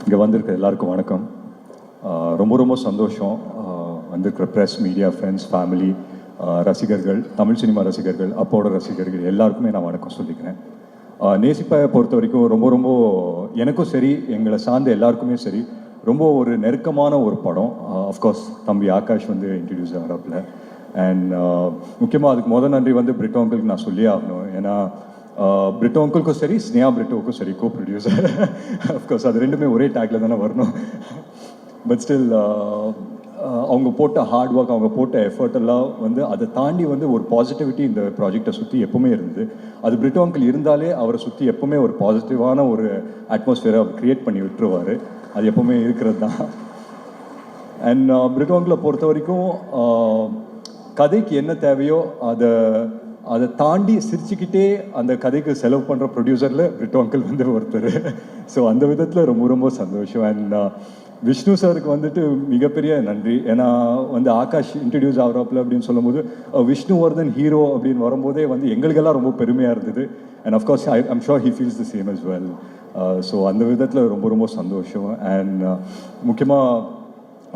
இங்கே வந்திருக்க எல்லாருக்கும் வணக்கம். ரொம்ப ரொம்ப சந்தோஷம். வந்திருக்கிற ப்ரெஸ், மீடியா, ஃப்ரெண்ட்ஸ், ஃபேமிலி, ரசிகர்கள், தமிழ் சினிமா ரசிகர்கள், அப்போட ரசிகர்கள் எல்லாருக்குமே நான் வணக்கம் சொல்லிக்கிறேன். நேசிப்பாயை பொறுத்த வரைக்கும் ரொம்ப ரொம்ப எனக்கும் சரி, எங்களை சார்ந்த எல்லாருக்குமே சரி, ரொம்ப ஒரு நெருக்கமான ஒரு படம். அஃப்கோர்ஸ் தம்பி ஆகாஷ் வந்து இன்ட்ரடியூஸ் ஆகிறாப்புல. அண்ட் முக்கியமாக அதுக்கு நன்றி வந்து பிரிட்டோ அங்கிளுக்கு நான் சொல்லியே ஆகணும். ஏன்னா பிரிட்டோ அங்கிளுக்கும் சரி, ஸ்னேஹா பிரிட்டோவுக்கும் சரி, கோ ப்ரொடியூசர். அஃப்கோர்ஸ் அது ரெண்டுமே ஒரே டேக்கில் தானே வரணும். பட் ஸ்டில் அவங்க போட்ட ஹார்ட் ஒர்க், அவங்க போட்ட எஃபர்ட் எல்லாம் வந்து அதை தாண்டி வந்து ஒரு பாசிட்டிவிட்டி இந்த ப்ராஜெக்டை சுற்றி எப்பவுமே இருந்தது. அது பிரிட்டோ அங்கிள் இருந்தாலே அவரை சுற்றி எப்பவுமே ஒரு பாசிட்டிவான ஒரு அட்மாஸ்ஃபியரை அவர் க்ரியேட் பண்ணி விட்டுருவார். அது எப்பவுமே இருக்கிறது தான். அண்ட் பிரிட்டோ அங்கிளை பொறுத்த வரைக்கும் கதைக்கு என்ன தேவையோ அதை தாண்டி சிரிச்சுக்கிட்டே அந்த கதைக்கு செலவு பண்ணுற ப்ரொடியூசரில் பிரிட்டோ அங்கிள் வந்து ஒருத்தர். ஸோ அந்த விதத்தில் ரொம்ப ரொம்ப சந்தோஷம். அண்ட் விஷ்ணு சாருக்கு வந்துட்டு மிகப்பெரிய நன்றி. ஏன்னா வந்து ஆகாஷ் இன்ட்ரடியூஸ் ஆகிறாப்புல அப்படின்னு சொல்லும்போது விஷ்ணுவர்தன் ஹீரோ அப்படின்னு வரும்போதே வந்து எங்களுக்கெல்லாம் ரொம்ப பெருமையாக இருந்தது. And of course I'm sure he feels the same as well. So அந்த விதத்தில் ரொம்ப ரொம்ப சந்தோஷம். அண்ட் முக்கியமாக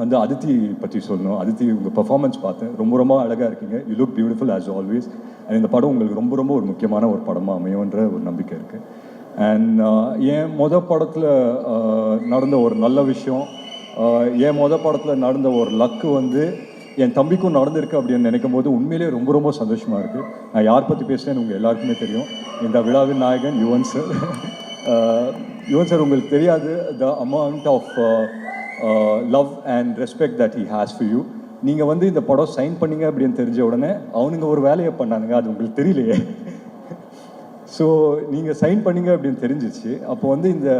வந்து அதித்தி பற்றி சொல்லணும். அதித்தி உங்கள் பர்ஃபார்மன்ஸ் பார்த்தேன், ரொம்ப ரொம்ப அழகாக இருக்கீங்க. You look beautiful as always. And இந்த படம் உங்களுக்கு ரொம்ப ரொம்ப ஒரு முக்கியமான ஒரு படமாக அமையுன்ற ஒரு நம்பிக்கை இருக்குது. அண்ட் என் படத்தில் நடந்த ஒரு நல்ல விஷயம், என் படத்தில் நடந்த ஒரு லக்கு வந்து என் தம்பிக்கும் நடந்திருக்கு அப்படின்னு நினைக்கும் போது உண்மையிலே ரொம்ப ரொம்ப சந்தோஷமாக இருக்குது. நான் யார் பற்றி பேசுகிறேன்னு உங்கள் எல்லாருக்குமே தெரியும். இந்த விழாவின் நாயகன் யுவன் சார். யுவன் சார், உங்களுக்கு தெரியாது the amount of love and respect that he has for you. நீங்கள் வந்து இந்த படம் சைன் பண்ணீங்க அப்படின்னு தெரிஞ்ச உடனே அவனுங்க ஒரு வேலையை பண்ணானுங்க, அது உங்களுக்கு தெரியலையே. ஸோ நீங்கள் சைன் பண்ணீங்க அப்படின்னு தெரிஞ்சிச்சு. அப்போ வந்து இந்த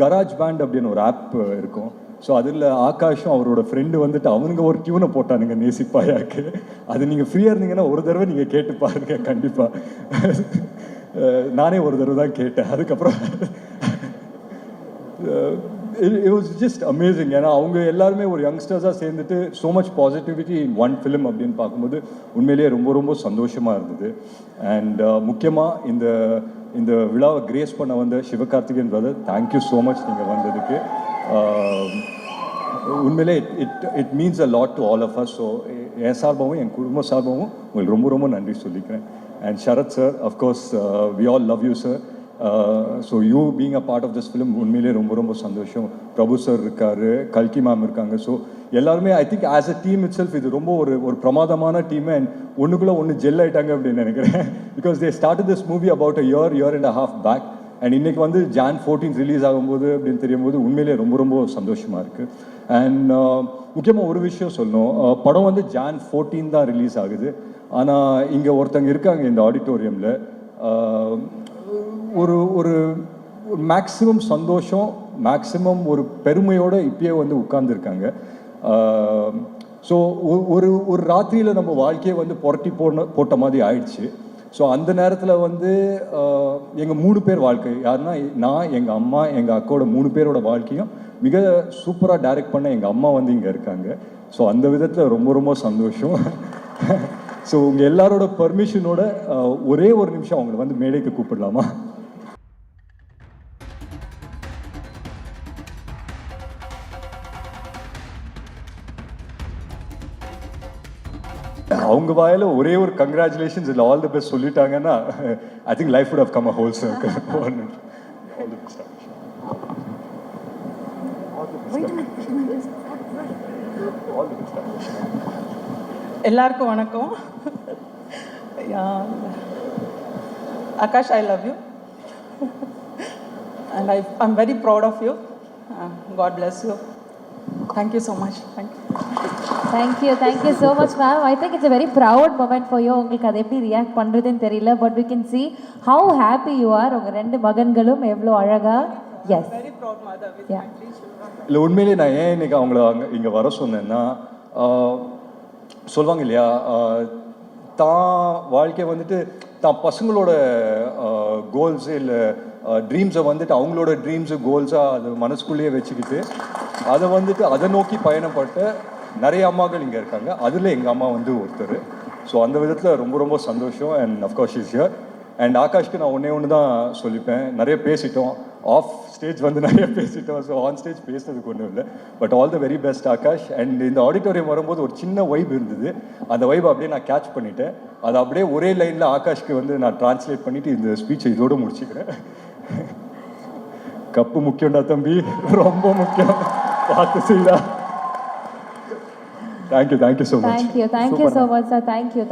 கராஜ் பேண்ட் அப்படின்னு ஒரு ஆப் இருக்கும். ஸோ அதில் ஆகாஷும் அவரோட ஃப்ரெண்டு வந்துட்டு அவனுங்க ஒரு டியூனை போட்டானுங்க நேசிப்பாயாக்கு. அது நீங்கள் ஃப்ரீயாக இருந்தீங்கன்னா ஒரு தடவை நீங்கள் கேட்டு பாருங்க கண்டிப்பாக. நானே ஒரு தடவை தான் கேட்டேன். அதுக்கப்புறம் it was just amazing. ஏன்னா அவங்க எல்லாருமே ஒரு யங்ஸ்டர்ஸாக சேர்ந்துட்டு so much positivity in one film அப்படின்னு பார்க்கும்போது உண்மையிலேயே ரொம்ப ரொம்ப சந்தோஷமாக இருந்தது. அண்ட் முக்கியமாக இந்த விழாவை கிரேஸ் பண்ண வந்த Sivakarthikeyan brother, thank you so much நீங்கள் வந்ததுக்கு. உண்மையிலே it means a lot to all of us. So என் சார்பாகவும் என் குடும்ப சார்பாகவும் உங்களுக்கு ரொம்ப ரொம்ப நன்றி சொல்லிக்கிறேன். And Sarath sir, of course we all love you sir. So you being a part of this film உண்மையிலே ரொம்ப ரொம்ப சந்தோஷம். பிரபு சார் இருக்காரு, கல்கி மேம் இருக்காங்க. ஸோ எல்லாருமே I think as a team it self இது ரொம்ப ஒரு பிரமாதமான டீம். அண்ட் ஒன்றுக்குள்ளே ஒன்று ஜெல் ஆகிட்டாங்க அப்படின்னு நினைக்கிறேன். Because they started this movie about a year and a half back. And இன்றைக்கி வந்து Jan 14 ரிலீஸ் ஆகும்போது அப்படின்னு தெரியும் போது உண்மையிலே ரொம்ப ரொம்ப சந்தோஷமாக இருக்குது. அண்ட் முக்கியமாக ஒரு விஷயம் சொல்லணும், படம் வந்து Jan 14 தான் ரிலீஸ் ஆகுது. ஆனால் இங்கே ஒருத்தங்க இருக்காங்க இந்த ஆடிட்டோரியமில், ஒரு மேக்ஸிமம் சந்தோஷம், மேக்ஸிமம் ஒரு பெருமையோடு இப்பயே வந்து உட்கார்ந்துருக்காங்க. ஸோ ஒரு ராத்திரியில் நம்ம வாழ்க்கையை வந்து புரட்டி போட்ட மாதிரி ஆயிடுச்சு. ஸோ அந்த நேரத்தில் வந்து எங்கள் 3 பேர் வாழ்க்கை, யாருன்னா நான், எங்கள் அம்மா, எங்கள் அக்காவோட 3 பேரோட வாழ்க்கையும் மிக சூப்பராக டைரக்ட் பண்ண எங்கள் அம்மா வந்து இங்கே இருக்காங்க. ஸோ அந்த விதத்தில் ரொம்ப ரொம்ப சந்தோஷம். ஸோ உங்கள் எல்லாரோட பர்மிஷனோட ஒரே ஒரு நிமிஷம் அவங்களை வந்து மேடைக்கு கூப்பிடலாமா? அவங்க வாயில ஒரே ஒரு கங்க்ராச்சுலேஷன்ஸ் இல்லை ஆல் தி பெஸ்ட் சொல்லிட்டாங்கன்னா I think life would have come a whole circle. எல்லாருக்கும் வணக்கம். Akash, I love you and I'm very proud of you. God bless you. Thank you so much. Thank you so much, ma'am. I think it's a very proud moment for you. உங்களுக்கு அதை எப்படி react பண்ணுறதுன்னு தெரியல. But we can see how happy you are. உங்கள் 2 மகன்களும் எவ்வளோ அழகா. Yes. Very proud mother with my 3 children. இல்லை உண்மையிலே நான் ஏன் இன்னைக்கு அவங்கள இங்கே வர சொன்னேன்னா, சொல்லுவாங்க இல்லையா, தான் வாழ்க்கையை வந்துட்டு தான் பசங்களோட கோல்ஸு இல்லை ட்ரீம்ஸை வந்துட்டு அவங்களோட ட்ரீம்ஸு கோல்ஸாக அது மனசுக்குள்ளேயே வச்சுக்கிட்டு அதை வந்துட்டு அதை நோக்கி பயணப்பட்ட நிறைய அம்மாக்கள் இங்கே இருக்காங்க. அதில் எங்கள் அம்மா வந்து ஒருத்தர். ஸோ அந்த விதத்தில் ரொம்ப ரொம்ப சந்தோஷம். And of course is here. And ஆகாஷ்க்கு நான் ஒன்று தான் சொல்லிப்பேன், நிறைய பேசிட்டோம். ஆஃப் ஸ்டேஜ் வந்து நிறைய பேசிட்டோம். ஸோ ஆன் ஸ்டேஜ் பேசுறதுக்கு ஒன்றும் இல்லை. But all the very best Akash. And இந்த ஆடிட்டோரியம் வரும்போது ஒரு சின்ன வைப் இருந்தது. அந்த வைப் அப்படியே நான் கேட்ச் பண்ணிட்டேன். அதை அப்படியே ஒரே லைனில் ஆகாஷ்க்கு வந்து நான் டிரான்ஸ்லேட் பண்ணிவிட்டு இந்த ஸ்பீச்சை இதோடு முடிச்சுக்கிறேன். கப்பு முக்கியம்டா தம்பி, ரொம்ப முக்கியம், பார்த்து செய்தா. Thank you so much. Thank you so much sir. Thank you.